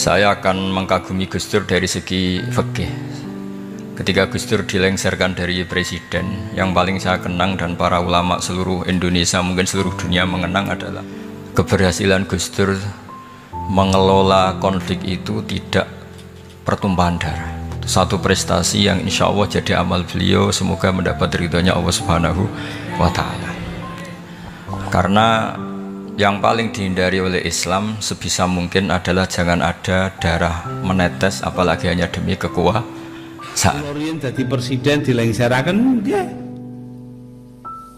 Saya akan mengkagumi Gus Dur dari segi fikih. Ketika Gus Dur dilengsarkan dari presiden, yang paling saya kenang dan para ulama seluruh Indonesia, mungkin seluruh dunia mengenang adalah keberhasilan Gus Dur mengelola konflik itu tidak pertumpahan darah. Satu prestasi yang insya Allah jadi amal beliau, semoga mendapat ridhonya Allah Subhanahu wa Ta'ala. Karena yang paling dihindari oleh Islam sebisa mungkin adalah jangan ada darah menetes, apalagi hanya demi kekuasaan. Lorian jadi presiden dilengsarakan dia.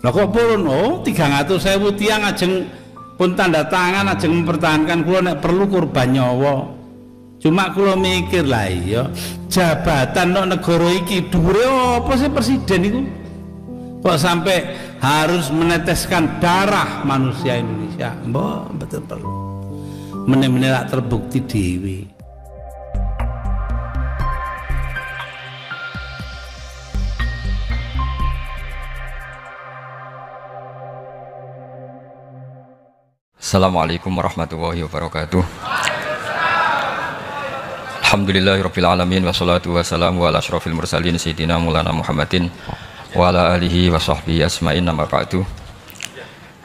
Lah kok purun? Oh, 300.000 tiang ajeng pun tanda tangan ajeng mempertahankan kula nek perlu kurban nyawa. Cuma kula mikir lah iya, jabatan nok negara iki dhuwure apa sih presiden itu? Kok sampai harus meneteskan darah manusia Indonesia? Mbok betul perlu. Meneh-meneh lak terbukti dewi. Assalamualaikum warahmatullahi wabarakatuh. Alhamdulillahirabbil alamin wassalatu wassalamu ala asyrofil mursalin sayyidina Maulana Muhammadin wa ala alihi wa sahbihi asma'in nama ba'du.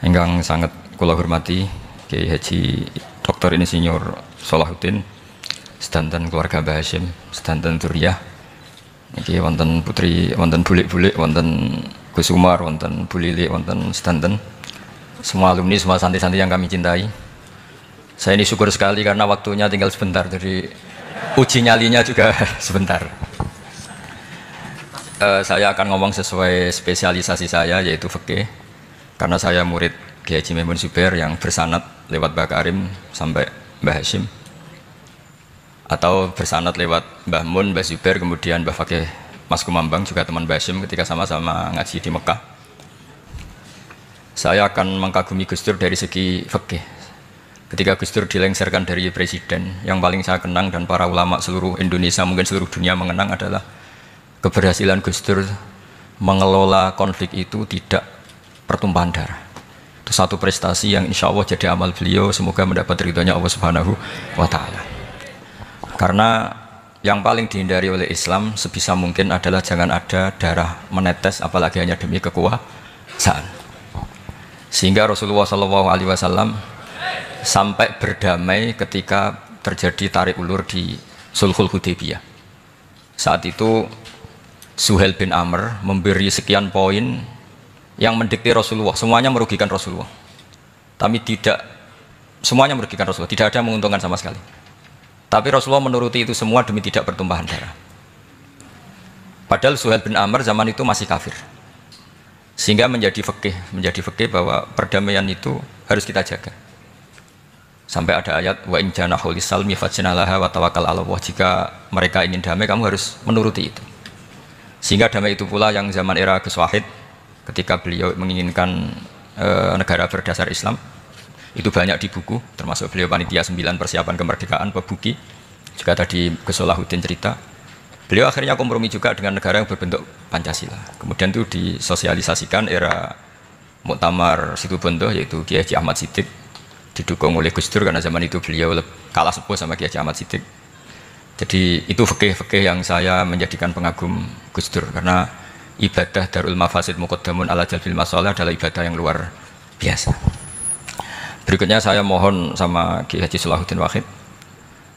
Ingkang sangat kula hormati Kiai Haji Dr. Insinyur Salahuddin sedanten keluarga Mbah Hasyim, sedanten Duriyah. Niki wonten putri, wonten bulik-bulik, wonten Gus Umar, wonten Bu Lili, wonten sedanten semua alumni, semua santri-santri yang kami cintai. Saya ini syukur sekali karena waktunya tinggal sebentar, jadi uji nyalinya juga sebentar. Saya akan ngomong sesuai spesialisasi saya, yaitu fikih. Karena saya murid Kiai Haji Maimun Zubair yang bersanad lewat Mbah Karim sampai Mbah Hasyim, atau bersanad lewat Mbah Mun, Mbah Zubair, kemudian Mbah Fakih Mas Kumambang, juga teman Mbah Hasyim ketika sama-sama ngaji di Mekah. Saya akan mengkagumi Gus Dur dari segi fikih. Ketika Gus Dur dilengsarkan dari presiden, yang paling saya kenang dan para ulama seluruh Indonesia, mungkin seluruh dunia mengenang adalah keberhasilan Gus Dur mengelola konflik itu tidak pertumpahan darah. Itu satu prestasi yang insya Allah jadi amal beliau, semoga mendapat ridhonya Allah Subhanahu wa Ta'ala. Karena yang paling dihindari oleh Islam sebisa mungkin adalah jangan ada darah menetes, apalagi hanya demi kekuasaan. Sehingga Rasulullah SAW sampai berdamai ketika terjadi tarik ulur di Sulhul Hudaybiyah. Saat itu Suhail bin Amr memberi sekian poin yang mendikte Rasulullah, semuanya merugikan Rasulullah. Tapi tidak semuanya merugikan Rasulullah, tidak ada yang menguntungkan sama sekali. Tapi Rasulullah menuruti itu semua demi tidak bertumpahan darah. Padahal Suhail bin Amr zaman itu masih kafir. Sehingga menjadi fikih bahwa perdamaian itu harus kita jaga. Sampai ada ayat wa in janahu lisalmi fajnalaha wa tawakkal 'ala Allah, jika mereka ingin damai kamu harus menuruti itu. Sehingga damai itu pula yang zaman era Gus Wahid, ketika beliau menginginkan negara berdasar Islam, itu banyak di buku, termasuk beliau panitia 9 persiapan kemerdekaan Pebuki, juga tadi Gus Salahuddin cerita. Beliau akhirnya kompromi juga dengan negara yang berbentuk Pancasila. Kemudian itu disosialisasikan era Muktamar Situbondo, yaitu Kiai Haji Ahmad Siddiq, didukung oleh Gus Dur karena zaman itu beliau kalah sepuh sama Kiai Haji Ahmad Siddiq. Jadi itu fikih yang saya menjadikan pengagum Gus Dur, karena ibadah Darul Mafasid Muqaddamun ala Jalbil Masalah adalah ibadah yang luar biasa. Berikutnya saya mohon sama Kiai Haji Salahuddin Wahid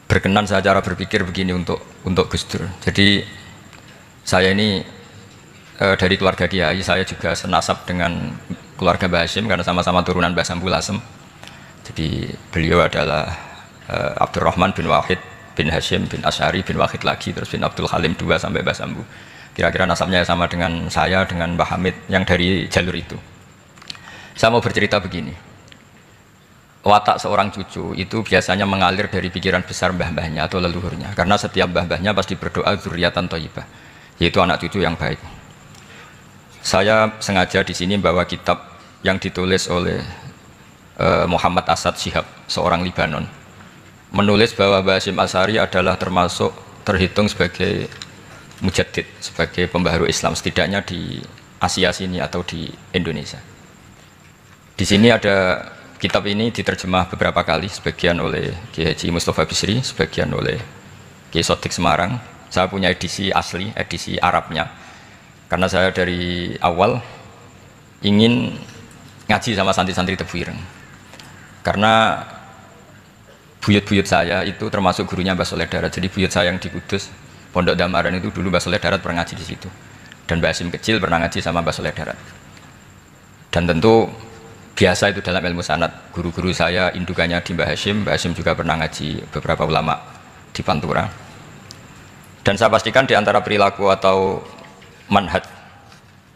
berkenan saya cara berpikir begini untuk Gus Dur. Jadi saya ini dari keluarga Kiai, saya juga senasab dengan keluarga Mbah Hasyim karena sama-sama turunan Mbah Sambul Asem. Jadi beliau adalah Abdurrahman bin Wahid bin Hasyim bin Asy'ari bin Wahid lagi, terus bin Abdul Halim 2 sampai Mbah Sambu. Kira-kira nasabnya sama dengan saya, dengan Mbah Hamid yang dari jalur itu. Saya mau bercerita begini. Watak seorang cucu itu biasanya mengalir dari pikiran besar mbah-mbahnya atau leluhurnya, karena setiap mbah-mbahnya pasti berdoa dzurriatan thayyibah, yaitu anak cucu yang baik. Saya sengaja di sini bawa kitab yang ditulis oleh Muhammad Asad Shihab, seorang Libanon, menulis bahwa Mbah Hasyim Asy'ari adalah terhitung sebagai mujaddid, sebagai pembaharu Islam, setidaknya di Asia sini atau di Indonesia. Di sini ada kitab ini diterjemah beberapa kali, sebagian oleh Kiai Haji Mustafa Bisri, sebagian oleh Kiai Sodik Semarang. Saya punya edisi asli, edisi Arabnya. Karena saya dari awal ingin ngaji sama santri-santri Tebuireng. Karena buyut-buyut saya itu termasuk gurunya Mbah Soleh Darat. Jadi buyut saya yang di Kudus, Pondok Damaran itu dulu Mbah Soleh Darat pernah ngaji di situ. Dan Mbah Hasim kecil pernah ngaji sama Mbah Soleh Darat. Dan tentu biasa itu dalam ilmu sanad, guru-guru saya indukannya di Mbah Hasim juga pernah ngaji beberapa ulama di Pantura. Dan saya pastikan di antara perilaku atau manhaj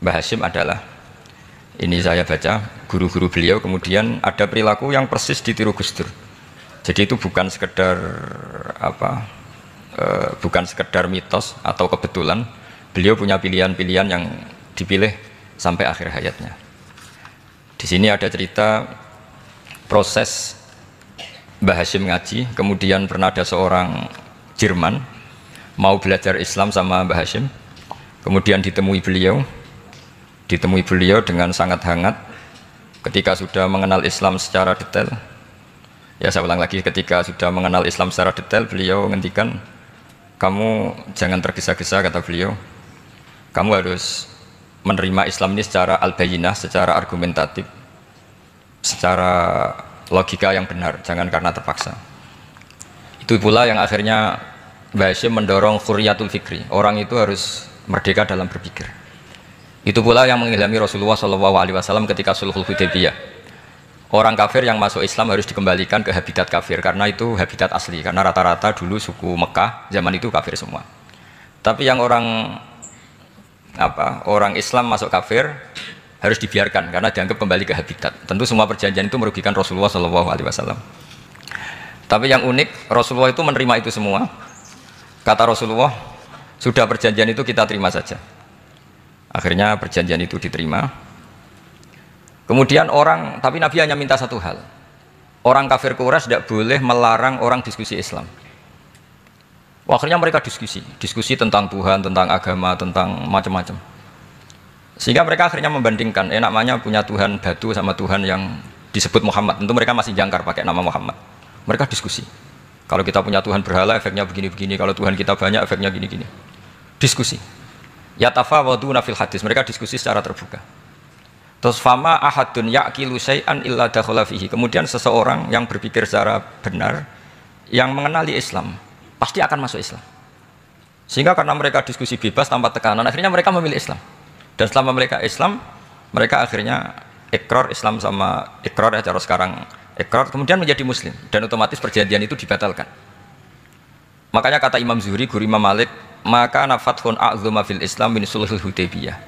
Mbah Hasim adalah, ini saya baca, guru-guru beliau kemudian ada perilaku yang persis ditiru Gus Dur. Jadi itu bukan sekedar bukan sekedar mitos atau kebetulan, beliau punya pilihan-pilihan yang dipilih sampai akhir hayatnya. Di sini ada cerita proses Mbah Hasim ngaji, kemudian pernah ada seorang Jerman mau belajar Islam sama Mbah Hasim, kemudian ditemui beliau dengan sangat hangat. Ketika sudah mengenal Islam secara detail, ya saya ulang lagi, ketika sudah mengenal Islam secara detail, beliau ngendikan, kamu jangan tergesa-gesa, kata beliau, kamu harus menerima Islam ini secara al-bayinah, secara argumentatif, secara logika yang benar, jangan karena terpaksa. Itu pula yang akhirnya Mbah Hasim mendorong khuriyatul fikri, orang itu harus merdeka dalam berpikir. Itu pula yang mengilhami Rasulullah SAW ketika Sulhul Hudaybiyah. Orang kafir yang masuk Islam harus dikembalikan ke habitat kafir, karena itu habitat asli, karena rata-rata dulu suku Mekah zaman itu kafir semua. Tapi yang orang Islam masuk kafir harus dibiarkan karena dianggap kembali ke habitat. Tentu semua perjanjian itu merugikan Rasulullah SAW. Tapi yang unik, Rasulullah itu menerima itu semua. Kata Rasulullah, sudah perjanjian itu kita terima saja. Akhirnya perjanjian itu diterima. Kemudian tapi Nabi hanya minta satu hal. Orang kafir Quraisy tidak boleh melarang orang diskusi Islam. Akhirnya mereka diskusi tentang Tuhan, tentang agama, tentang macam-macam. Sehingga mereka akhirnya membandingkan, namanya punya Tuhan batu sama Tuhan yang disebut Muhammad. Tentu mereka masih jangkar pakai nama Muhammad. Mereka diskusi. Kalau kita punya Tuhan berhala, efeknya begini-begini. Kalau Tuhan kita banyak, efeknya gini-gini. Diskusi. Yatafawaduna fil hadis. Mereka diskusi secara terbuka. Terus fama ahadun yaqilu syai'an illa dakhala fihi. Kemudian seseorang yang berpikir secara benar, yang mengenali Islam, pasti akan masuk Islam. Sehingga karena mereka diskusi bebas tanpa tekanan, akhirnya mereka memilih Islam. Dan selama mereka Islam, mereka akhirnya ikrar Islam sama ikrar ya cara sekarang ikrar, kemudian menjadi Muslim, dan otomatis perjanjian itu dibatalkan. Makanya kata Imam Zuhri, guru Imam Malik, maka nafathun a'zuma fil Islam min sulhul Hudaybiyah.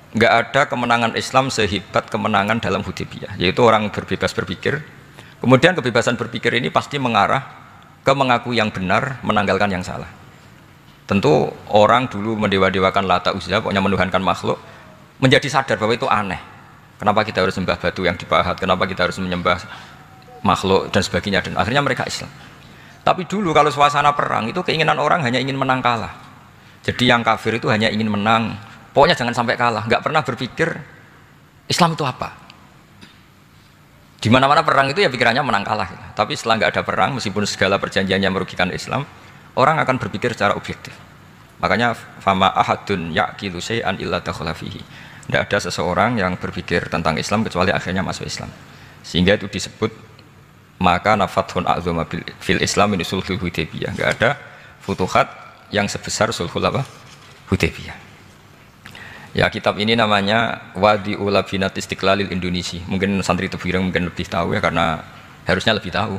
Enggak ada kemenangan Islam sehebat kemenangan dalam Hudaybiyah, yaitu orang berbebas berpikir. Kemudian kebebasan berpikir ini pasti mengarah ke mengakui yang benar, menanggalkan yang salah. Tentu orang dulu mendewa-dewakan Lata Uzza, pokoknya menuhankan makhluk, menjadi sadar bahwa itu aneh. Kenapa kita harus sembah batu yang dipahat, kenapa kita harus menyembah makhluk dan sebagainya, dan akhirnya mereka Islam. Tapi dulu kalau suasana perang itu keinginan orang hanya ingin menang kalah. Jadi yang kafir itu hanya ingin menang, pokoknya jangan sampai kalah, nggak pernah berpikir Islam itu apa. Di mana-mana perang itu ya pikirannya menang kalah. Tapi setelah nggak ada perang, meskipun segala perjanjiannya merugikan Islam, orang akan berpikir secara objektif. Makanya fama ahadun yaqilu syai'an illa dakhala fihi. Tidak ada seseorang yang berpikir tentang Islam kecuali akhirnya masuk Islam. Sehingga itu disebut maka nafathun a'zama fil Islam min sulhul Hudaybiyah. Enggak ada futuhat yang sebesar sulhul Hudaybiyah. Ya, kitab ini namanya Wadi'ul Labinat Istiqlalil Indonesia. Mungkin santri Tebuireng mungkin lebih tahu ya, karena harusnya lebih tahu.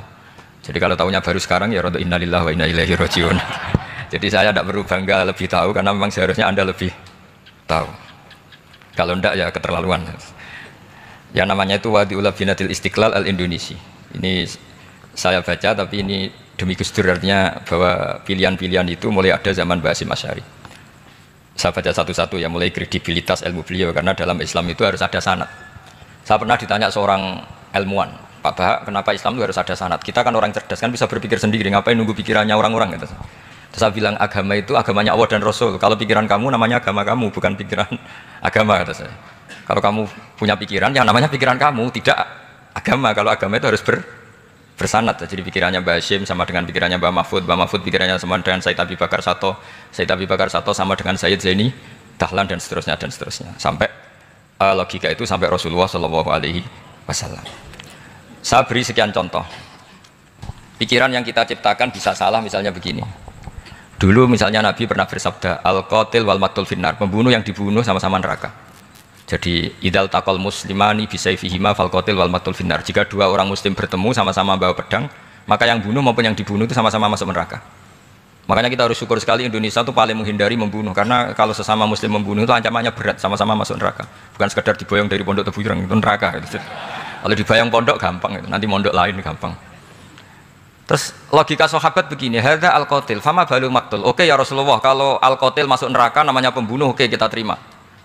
Jadi kalau tahunya baru sekarang ya rada innalillahi wa inna ilaihi rajiun. Jadi saya tidak perlu bangga lebih tahu, karena memang seharusnya Anda lebih tahu. Kalau tidak ya keterlaluan. Ya namanya itu Wadi'ul Labinatil Istiqlal al-Indonesia. Ini saya baca, tapi ini demi Gus Dur, artinya bahwa pilihan-pilihan itu mulai ada zaman Mbah Hasyim Asy'ari. Saya baca satu-satu ya, mulai kredibilitas ilmu beliau, karena dalam Islam itu harus ada sanad. Saya pernah ditanya seorang ilmuwan, Pak Bahak, kenapa Islam itu harus ada sanad? Kita kan orang cerdas, kan bisa berpikir sendiri, ngapain nunggu pikirannya orang-orang gitu. Terus saya bilang, agama itu agamanya Allah dan Rasul. Kalau pikiran kamu namanya agama kamu, bukan pikiran agama, kata saya. Kalau kamu punya pikiran, yang namanya pikiran kamu, tidak agama. Kalau agama itu harus bersanad. Jadi pikirannya Mbah Hashim sama dengan pikirannya Mbah Mahfud pikirannya sama dengan Said Abi Bakar Sato sama dengan Sayyid Zaini Dahlan dan seterusnya sampai logika itu sampai Rasulullah Shallallahu Alaihi Wasallam. Saya beri sekian contoh. Pikiran yang kita ciptakan bisa salah, misalnya begini. Dulu misalnya Nabi pernah bersabda, al-qatil wal maqtul finnar, pembunuh yang dibunuh sama-sama neraka. Jadi idal taqal muslimani bisayfihima fal qatil wal maqtul finnar. Jika dua orang muslim bertemu sama-sama bawa pedang, maka yang bunuh maupun yang dibunuh itu sama-sama masuk neraka. Makanya kita harus syukur sekali Indonesia itu paling menghindari membunuh, karena kalau sesama muslim membunuh itu ancamannya berat, sama-sama masuk neraka. Bukan sekedar diboyong dari pondok Tebuireng, itu neraka. Kalau dibayang pondok gampang, nanti pondok lain gampang. Terus logika sahabat begini, hadza al-qatil fama balul maqtul. Oke ya Rasulullah, kalau al-qatil masuk neraka namanya pembunuh, oke kita terima.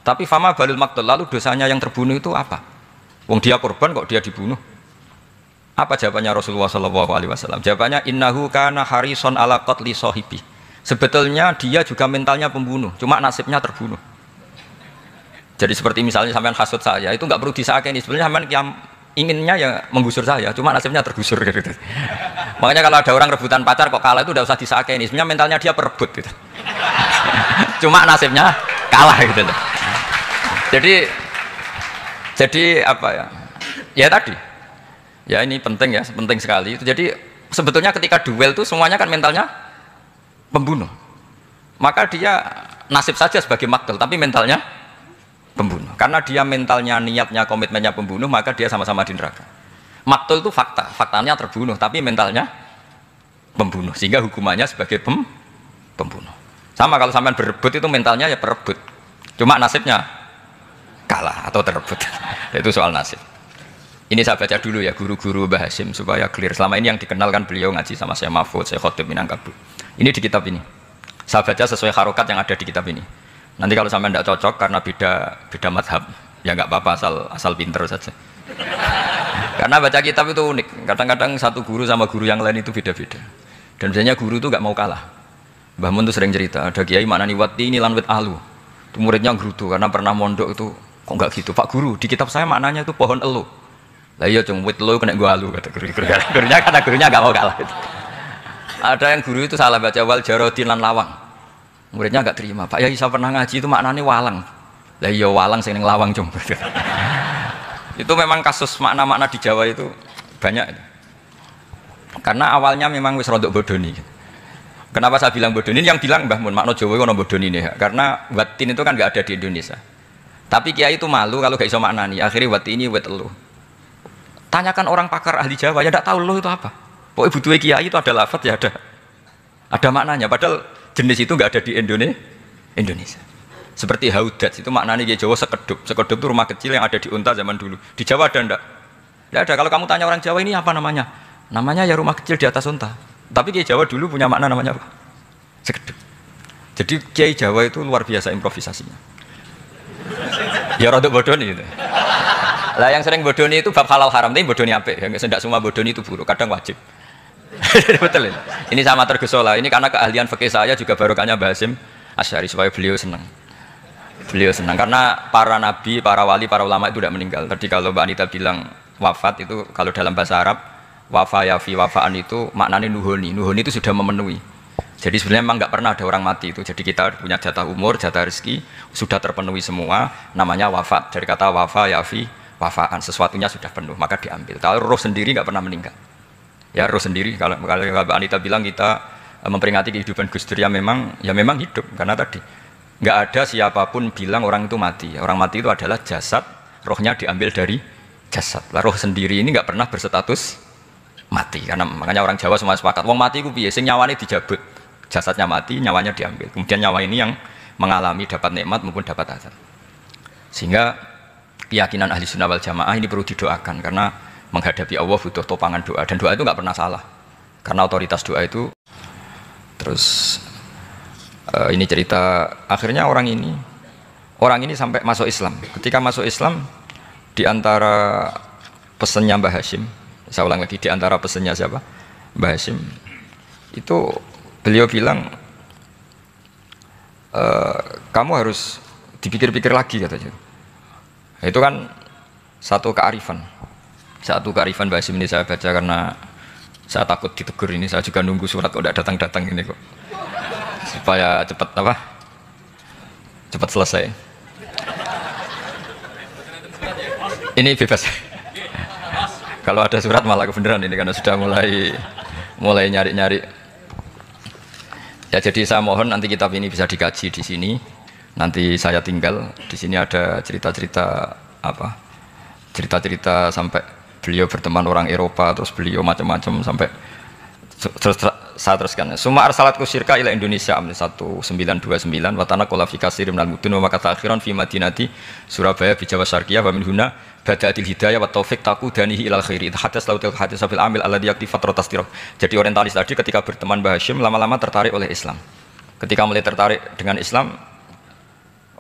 Tapi fama balul maqtul, lalu dosanya yang terbunuh itu apa? Wong dia korban kok dia dibunuh. Apa jawabannya Rasulullah sallallahu alaihi wasallam? Jawabannya innahu kana harison ala qatli sahibi. Sebetulnya dia juga mentalnya pembunuh, cuma nasibnya terbunuh. Jadi seperti misalnya sampean hasud saya, itu enggak perlu disakeni. Sebenarnya sampean yang inginnya ya menggusur saya, cuma nasibnya tergusur gitu. Makanya kalau ada orang rebutan pacar kok kalah itu udah usah disakeni. Sebenarnya mentalnya dia perebut gitu. Cuma nasibnya kalah gitu loh. Jadi apa ya? Ya tadi. Ya ini penting ya, penting sekali. Itu jadi sebetulnya ketika duel itu semuanya kan mentalnya pembunuh. Maka dia nasib saja sebagai maktul, tapi mentalnya pembunuh. Karena dia mentalnya, niatnya, komitmennya pembunuh, maka dia sama-sama di neraka. Maktul itu fakta, faktanya terbunuh, tapi mentalnya pembunuh, sehingga hukumannya sebagai pembunuh. Sama kalau sampean berebut itu mentalnya ya perebut, cuma nasibnya kalah atau terebut. Itu soal nasib. Ini saya baca dulu ya guru-guru Mbah Hashim supaya clear. Selama ini yang dikenalkan beliau ngaji sama saya Mahfud, saya Khotib Minangkabau. Ini di kitab ini. Saya baca sesuai harokat yang ada di kitab ini. Nanti kalau sampai tidak cocok karena beda madhab, ya nggak apa-apa, asal pinter saja. Karena baca kitab itu unik. Kadang-kadang satu guru sama guru yang lain itu beda-beda. Dan biasanya guru itu nggak mau kalah. Mbah Mun tuh sering cerita, ada kiai maknani wati ini lan wit alu. Itu muridnya gerutu karena pernah mondok itu kok nggak gitu. Pak guru, di kitab saya maknanya itu pohon elu. Lah iya cung wit elu kena gua alu kata gurunya karena gurunya nggak mau kalah. Ada yang guru itu salah baca wal jarodin lan lawang. Muridnya nggak terima. Pak Yai saya pernah ngaji itu maknanya walang. Lah iya walang sing ning lawang cung. Itu memang kasus makna-makna di Jawa itu banyak. Karena awalnya memang wis rodok bodoni. Kenapa saya bilang bodoni? Yang bilang Mbah Mun makna Jawa ono bodoni nih. Karena watin itu kan nggak ada di Indonesia. Tapi kiai itu malu kalau gak iso maknani. Akhirnya wati ini wet elu. Tanyakan orang pakar ahli Jawa ya tidak tahu lo itu apa. Pokoknya butuh kiai itu ada lafaz ya ada maknanya. Padahal jenis itu nggak ada di Indonesia. Seperti haudat itu maknanya di Jawa sekedup. Sekedup itu rumah kecil yang ada di Unta zaman dulu. Di Jawa ada enggak? Tidak ada. Kalau kamu tanya orang Jawa ini apa namanya? Namanya ya rumah kecil di atas Unta. Tapi Kiai Jawa dulu punya makna namanya apa? Sekedup. Jadi Kiai Jawa itu luar biasa improvisasinya. Ya rodok bodoni itu. Lah yang sering bodoni itu bab halal haram, tapi bodoni apik. Yang tidak semua bodoni itu buruk, kadang wajib. Betul ini. Ini sama tergesola. Ini karena keahlian fikih saya juga barokahnya Mbah Hashim Asy'ari supaya beliau senang. Beliau senang karena para nabi, para wali, para ulama itu tidak meninggal. Tadi kalau Mbak Anita bilang wafat itu kalau dalam bahasa Arab wafa yafi wafaan itu maknanya nuhoni. Nuhoni itu sudah memenuhi. Jadi sebenarnya memang nggak pernah ada orang mati itu. Jadi kita punya jatah umur, jatah rezeki sudah terpenuhi semua. Namanya wafat. Dari kata wafa yafi wafaan, sesuatunya sudah penuh maka diambil. Kalau roh sendiri nggak pernah meninggal. Ya roh sendiri. Kalau Mbak Anita bilang kita memperingati kehidupan Gus Dur ya memang hidup karena tadi nggak ada siapapun bilang orang itu mati. Orang mati itu adalah jasad, rohnya diambil dari jasad. Lah roh sendiri ini nggak pernah berstatus mati. Karena makanya orang Jawa semua sepakat. Wong mati itu piye? Sing nyawane dijabut, jasadnya mati, nyawanya diambil. Kemudian nyawa ini yang mengalami dapat nikmat maupun dapat azab. Sehingga keyakinan ahli sunnah wal jamaah ini perlu didoakan karena menghadapi Allah butuh topangan doa dan doa itu nggak pernah salah. Karena otoritas doa itu. Terus ini cerita akhirnya orang ini sampai masuk Islam. Ketika masuk Islam di antara pesannya Mbah Hashim, saya ulang lagi di antara pesannya siapa? Mbah Hashim. Itu beliau bilang kamu harus dipikir-pikir lagi katanya. Itu kan satu kearifan. Satu kearifan Mbah Hasyim ini saya baca karena saya takut ditegur ini. Saya juga nunggu surat kok tidak datang-datang ini kok. Supaya cepat apa? Cepat selesai. Ini bebas. Kalau ada surat malah kebenaran ini karena sudah mulai nyari-nyari. Ya jadi saya mohon nanti kitab ini bisa dikaji di sini. Nanti saya tinggal di sini ada cerita-cerita apa? Cerita-cerita sampai beliau berteman orang Eropa terus beliau macam-macam sampai terus saya teruskan. Suma arsalatku syirka ila Indonesia 1929 watana qala fi katsir minal mudun wa makata akhiran fi madinati Surabaya bi Jawa Syarqiyah wa min huna bada'atil hidayah wa taufik taqudanihi ilal khairi hadas lautil hadis fil amil alladhi yakti fatratas tiraq. Jadi orientalis tadi ketika berteman Mbah Hasyim lama-lama tertarik oleh Islam. Ketika mulai tertarik dengan Islam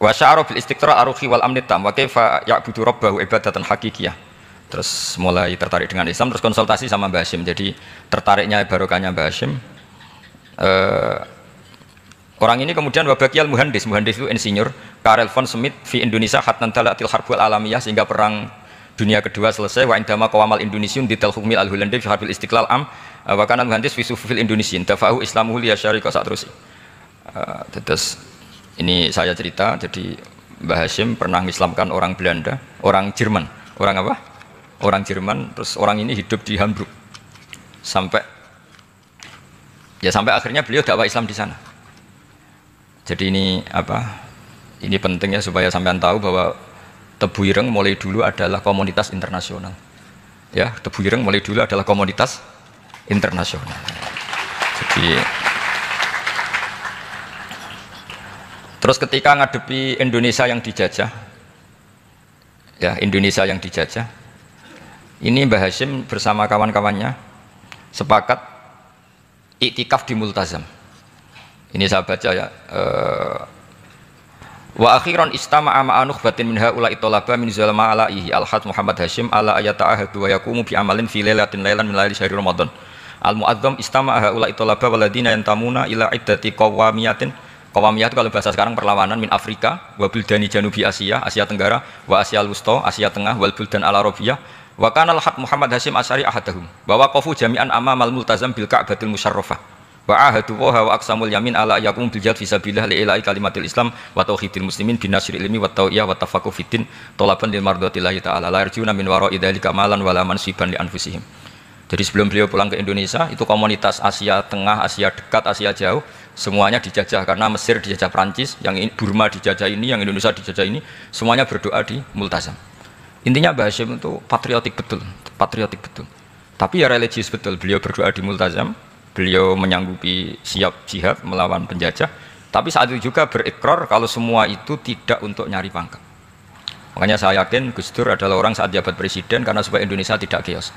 wa sya'ara bil istiqra aruhi wal amni tam wa kaifa ya'budu rabbahu ibadatan hakikiyah. Terus mulai tertarik dengan Islam, terus konsultasi sama Mbah Hasyim. Jadi tertariknya barokahnya Mbah Hasyim. Orang ini kemudian wabakiyal muhandis itu insinyur Karel von Schmidt fi Indonesia hatnan talatil harbul alamiyah sehingga perang dunia kedua selesai wa indama qawamal indonesiun di hukmil al hulandi fi harbil istiqlal am wa kana muhandis fi sufufil indonesian dafa'u islamuhu li syarika sak terus. Terus ini saya cerita, jadi Mbah Hasyim pernah mengislamkan orang Belanda, orang Jerman, orang apa? Orang Jerman, terus orang ini hidup di Hamburg sampai akhirnya beliau dakwah Islam di sana. Jadi ini apa? Ini pentingnya supaya sampean tahu bahwa Tebu Ireng mulai dulu adalah komunitas internasional. Ya, Tebu Ireng mulai dulu adalah komunitas internasional. Jadi terus ketika ngadepi Indonesia yang dijajah, ya Indonesia yang dijajah, ini Mbah Hasyim bersama kawan-kawannya sepakat iktikaf di Multazam. Ini saya baca ya. Wa akhiran istama'a ma'a nukhbatin min haula'i talaba min zalama alaihi al-had Muhammad Hasyim ala ayata'ahadu wa yaqumu bi amalin fi lailatin lailan min laili syahri Ramadan. Al-mu'azzam istama'a haula'i talaba waladina yantamuna ila iddati qawamiyatin. Qawamiyah itu kalau bahasa sekarang perlawanan min Afrika wa buldani janubi Asia, Asia Tenggara, wa Asia Wusta, Asia Tengah, wal buldan al-Arabiyah. Wa kana al-had Muhammad Hasyim Asy'ari ahadahum. Wa waqafu jami'an amamal multazam bil Ka'batil musyarrafah. Wa ahadu wa aqsamul yamin ala yakum bil jihad fi sabilillah li ilahi kalimatil Islam wa tauhidil muslimin bin nasril ilmi wa tawiyah wa tafaqquh fiddin talaban lil mardatillahi ta'ala la yarjuna min wara'i dzalika malan wala mansiban li anfusihim. Jadi sebelum beliau pulang ke Indonesia, itu komunitas Asia Tengah, Asia Dekat, Asia Jauh semuanya dijajah karena Mesir dijajah Prancis, yang Burma dijajah ini, yang Indonesia dijajah ini, semuanya berdoa di Multazam. Intinya Mbah Hasyim itu patriotik betul. Tapi ya religius betul. Beliau berdoa di Multazam, beliau menyanggupi siap jihad melawan penjajah, tapi saat itu juga berikrar kalau semua itu tidak untuk nyari pangkat. Makanya saya yakin Gus Dur adalah orang saat jabat presiden karena supaya Indonesia tidak chaos.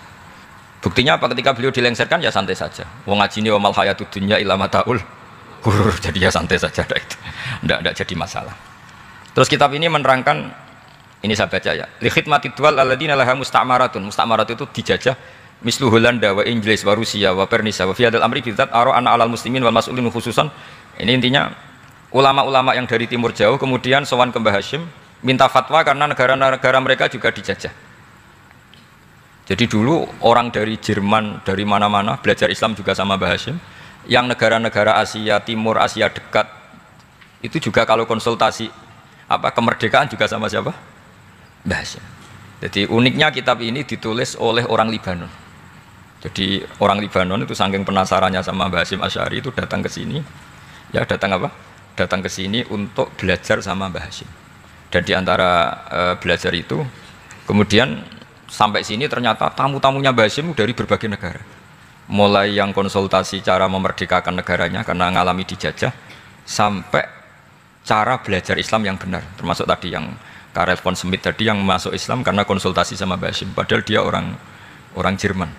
Buktinya apa? Ketika beliau dilengsarkan ya santai saja. Wong ngajine wa mal hayatud dunya illa mataul ghurur. Jadi ya santai saja itu. Enggak jadi masalah. Terus kitab ini menerangkan, ini saya baca ya. Li khidmatid duwal alladziina laha musta'maratun. Musta'marat itu dijajah mislu Holanda wa Inggris wa Rusia wa Pernisa wa fi hadzal amri bidzat ara anna alal muslimin wal mas'ulin khususan. Ini intinya ulama-ulama yang dari timur jauh kemudian sowan ke Mbah Hasyim minta fatwa karena negara-negara mereka juga dijajah. Jadi dulu orang dari Jerman, dari mana-mana belajar Islam juga sama Mbah Hasyim. Yang negara-negara Asia Timur, Asia Dekat itu juga kalau konsultasi apa kemerdekaan juga sama siapa? Mbah Hasyim. Jadi uniknya kitab ini ditulis oleh orang Libanon. Jadi orang Libanon itu saking penasarannya sama Mbah Hasyim Asy'ari itu datang ke sini. Ya datang apa? Datang ke sini untuk belajar sama Mbah Hasyim. Dan di antara belajar itu kemudian sampai sini ternyata tamu-tamunya Mbah Hasyim dari berbagai negara. Mulai yang konsultasi cara memerdekakan negaranya karena mengalami dijajah, sampai cara belajar Islam yang benar. Termasuk tadi yang Karel von Schmidt tadi yang masuk Islam karena konsultasi sama Mbah Hasyim. Padahal dia orang Jerman.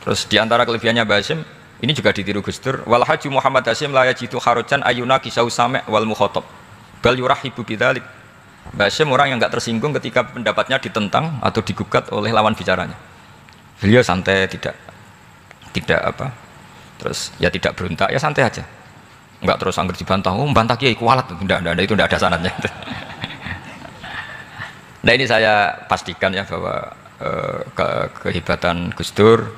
Terus di antara kelebihannya Mbah Hasyim, ini juga ditiru Gus Dur. Wal haju Muhammad Hasyim la yajidu kharojan ayuna kisau sami' wal mukhatab. Bal yurahibu bidzalik. Mbah Hasyim orang yang enggak tersinggung ketika pendapatnya ditentang atau digugat oleh lawan bicaranya. Beliau santai, tidak apa, terus ya tidak berontak, ya santai aja. Enggak terus angger dibantah, oh membantah kiai kualat, enggak, itu enggak ada sanadnya. Nah ini saya pastikan ya bahwa kehebatan Gus Dur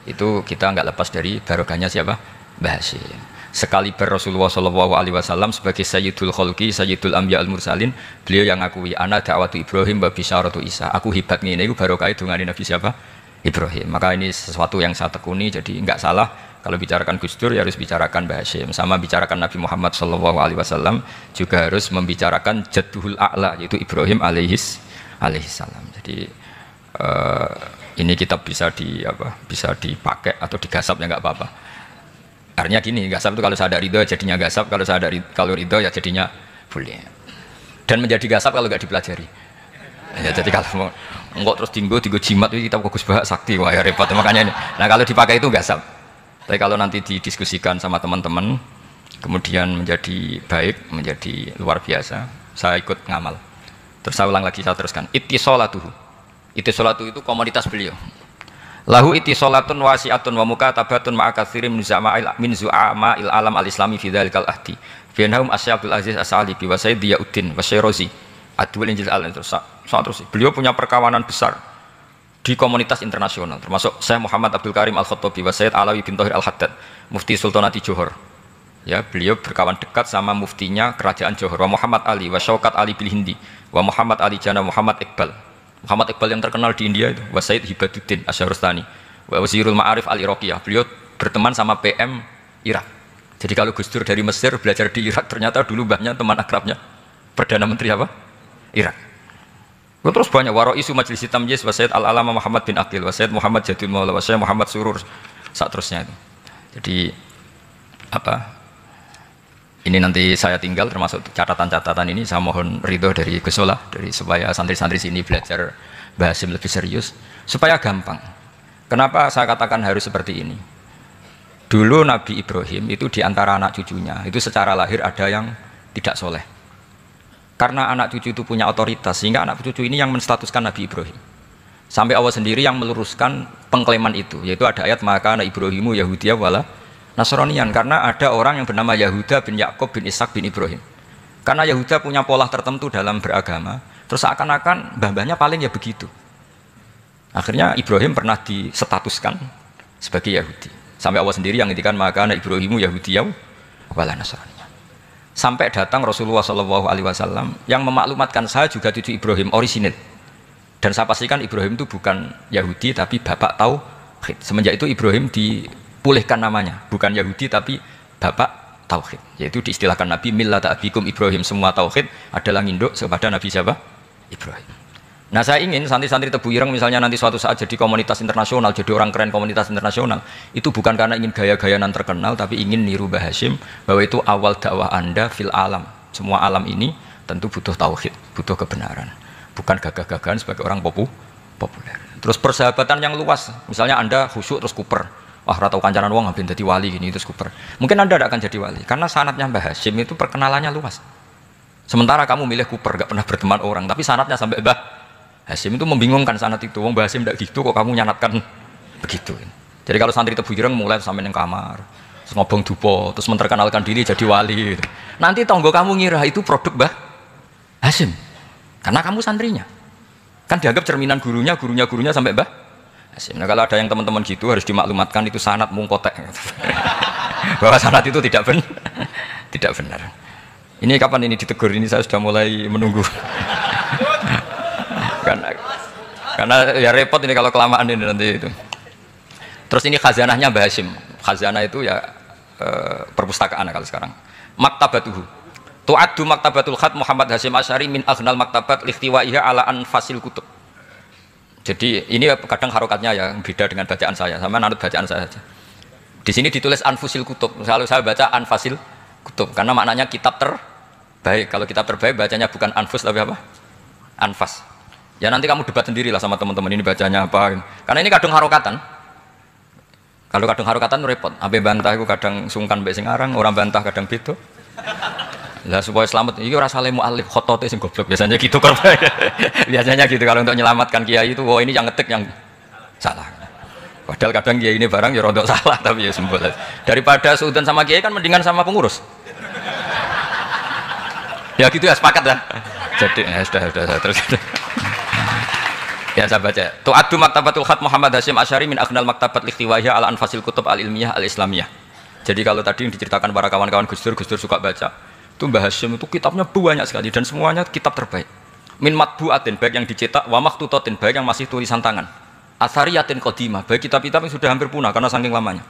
itu kita nggak lepas dari barokahnya siapa? Mbah Hasyim. Sekali Rasulullah Shallallahu Alaihi Wasallam sebagai Sayyidul Khalqi, Sayyidul Anbiya al Mursalin, beliau yang ngakui ana da'watu Ibrahim wa bisyaratu Isa. Aku hebat ngene iku barokah dungane Nabi siapa? Ibrahim. Maka ini sesuatu yang saya tekuni, jadi nggak salah kalau bicarakan Gus Dur ya harus bicarakan Mbah Hasyim. Sama bicarakan Nabi Muhammad Shallallahu Alaihi Wasallam juga harus membicarakan Jadduhul A'la yaitu Ibrahim alaihissalam. Jadi ini kitab bisa dipakai atau digasap ya nggak apa-apa. Artinya gini, gasap itu kalau saya ada ridho jadinya gasap, kalau ridho ya jadinya boleh. Dan menjadi gasap kalau nggak dipelajari. Ya, jadi kalau enggak terus tinggu jimat itu kita fokus bahas sakti, wah ya repot makanya ini. Nah kalau dipakai itu gasap. Tapi kalau nanti didiskusikan sama teman-teman, kemudian menjadi baik, menjadi luar biasa, saya ikut ngamal. Terus saya ulang lagi, saya teruskan. Ittisolatuhu itu komoditas beliau. Lahu ittisolatun wasi'atun wa mukatabatun ma'a katsirin min zu'ama'il alam al-islami fi dzalikal ahdi. Bainahum Asy'abul Aziz As-Salibi wa Sayyid Diyauddin wa Syairozi. Adwil Injil terus. Beliau punya perkawanan besar di komunitas internasional, termasuk Syekh Muhammad Abdul Karim Al-Khattabi wa Sayyid Alawi bin Thahir Al-Haddad, Mufti Sultanati Johor. Ya, beliau berkawan dekat sama muftinya kerajaan Johor, wa Muhammad Ali wa Syaukat Ali bil Hindi, wa Muhammad Ali Jana Muhammad Iqbal. Muhammad Iqbal yang terkenal di India itu, wa Sayyid Hibaduddin Asy-Syahrastani, wa Wazirul Ma'arif Al-Iraqiyah. Beliau berteman sama PM Irak. Jadi kalau Gus Dur dari Mesir belajar di Irak, ternyata dulu mbahnya teman akrabnya Perdana Menteri apa? Irak. Terus banyak waro isu Majlis Tamyiz wa Sayyid Al-Alama Muhammad bin Aqil wa Sayyid Muhammad Jadul Maula wa Sayyid Muhammad Surur saat terusnya itu. Jadi ini nanti saya tinggal termasuk catatan-catatan ini, saya mohon ridho dari Gus Solah dari supaya santri-santri sini belajar Mbah Hasyim lebih serius supaya gampang. Kenapa saya katakan harus seperti ini? Dulu Nabi Ibrahim itu diantara anak cucunya itu secara lahir ada yang tidak soleh. Karena anak cucu itu punya otoritas sehingga anak cucu ini yang menstatuskan Nabi Ibrahim. Sampai Allah sendiri yang meluruskan pengklaiman itu, yaitu ada ayat maka anak Ibrahimu Yahudiyah wala Nasranian, karena ada orang yang bernama Yahuda bin Yakub bin Ishak bin Ibrahim. Karena Yahuda punya pola tertentu dalam beragama, terus seakan-akan mbah-mbahnya paling ya begitu. Akhirnya Ibrahim pernah disetatuskan sebagai Yahudi. Sampai Allah sendiri yang ngendikan maka anak Ibrahimu Yahudiyah wala Nasranian. Sampai datang Rasulullah SAW yang memaklumatkan saya juga cucu Ibrahim orisinil. Dan saya pastikan Ibrahim itu bukan Yahudi tapi bapak tauhid. Semenjak itu Ibrahim dipulihkan namanya, bukan Yahudi tapi bapak tauhid. Yaitu diistilahkan Nabi millata abikum Ibrahim, semua tauhid adalah nginduk kepada Nabi siapa? Ibrahim. Nah saya ingin santri-santri Tebu Ireng misalnya nanti suatu saat jadi komunitas internasional, jadi orang keren komunitas internasional, itu bukan karena ingin gaya-gayaan terkenal, tapi ingin niru Mbah Hasyim bahwa itu awal dakwah Anda fil alam. Semua alam ini tentu butuh tauhid, butuh kebenaran, bukan gagah-gagahan sebagai orang populer. Terus persahabatan yang luas, misalnya Anda khusyuk terus kuper, wah ratau kancanan wong ngapain jadi wali gini terus kuper. Mungkin Anda tidak akan jadi wali karena sanatnya Mbah Hasyim itu perkenalannya luas. Sementara kamu milih kuper, gak pernah berteman orang, tapi sanatnya sampai Mbah Hasyim itu membingungkan sanat itu. Wong Mbah Hasyim tidak gitu kok kamu nyanatkan begitu. Jadi kalau santri Tebu Ireng mulai sampai di kamar, terus ngobong dupo, terus memperkenalkan diri jadi wali. Gitu. Nanti tonggo kamu ngira itu produk Mbah Hasyim, karena kamu santrinya. Kan dianggap cerminan gurunya sampai Mbah Hasyim. Nah kalau ada yang teman-teman gitu harus dimaklumatkan itu sanat mungkotek. Bahwa sanat itu tidak benar. Ini kapan ini ditegur? Ini saya sudah mulai menunggu. karena ya repot ini kalau kelamaan ini nanti itu. Terus ini khazanahnya Mbah Hasyim. Khazanah itu ya perpustakaan kalau sekarang. Maktabatuhu. Tu'addu maktabatul khat Muhammad Hasyim Asy'ari min aghnal maktabat likhtiwaiha ala anfasil kutub. Jadi ini kadang harokatnya ya beda dengan bacaan saya. Sama nanut bacaan saya saja. Di sini ditulis anfusil kutub. Kalau saya baca anfasil kutub karena maknanya kitab terbaik. Kalau kitab terbaik bacanya bukan anfus tapi apa? Anfas. Ya nanti kamu debat sendirilah sama teman-teman ini bacanya apa. Karena ini kadang harokatan. Kalau kadang harokatan repot. Abe bantah itu kadang sungkan mbek sing aran, orang bantah kadang beda. Lah supaya selamat iki ora saleh mualif, khotote sing goblok biasanya gitu korban. Biasanya gitu kalau untuk menyelamatkan kiai itu ini yang ngetik yang salah. Padahal kadang kiai ini barang ya rodok salah tapi ya sembol. Daripada suudzon sama kiai kan mendingan sama pengurus. Ya gitu ya sepakat ya. Jadi ya sudah terus. Ya saya baca. Tu'addu maktabatul khat Muhammad Hasyim Asy'ari min aghnal maktabat likhtiwaiha al anfasil kutub al ilmiyah al islamiyah. Jadi kalau tadi yang diceritakan para kawan-kawan Gus Dur suka baca. Itu Mbah Hasyim itu kitabnya banyak sekali dan semuanya kitab terbaik. Min matbu'atin baik yang dicetak, wa makhtutatin baik yang masih tulisan tangan. Athariyatin qadimah baik kitab-kitab yang sudah hampir punah karena saking lamanya.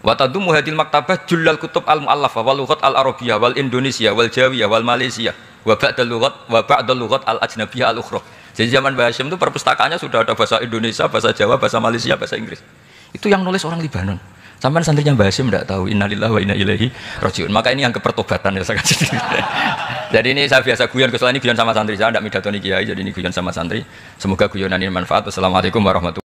Wa tadummu hadil maktabah jullal kutub al muallafah wal lughat al arabiyyah wal indonesia wal jawiyah wal malaysia wa ba'dal lughat al ajnabiyyah al ukhra. Jadi zaman Mbah Hasyim itu perpustakaannya sudah ada bahasa Indonesia, bahasa Jawa, bahasa Malaysia, bahasa Inggris. Itu yang nulis orang Libanon. Sampai santrinya Mbah Hasyim tidak tahu innalillahi wa inna ilaihi rajiun. Maka ini yang kepertobatan ya saya kasih. Jadi ini saya biasa guyon, kecuali ini guyon sama santri, saya tidak midatoni kiai, jadi ini guyon sama santri. Semoga guyonan ini manfaat. Wassalamualaikum warahmatullahi wabarakatuh.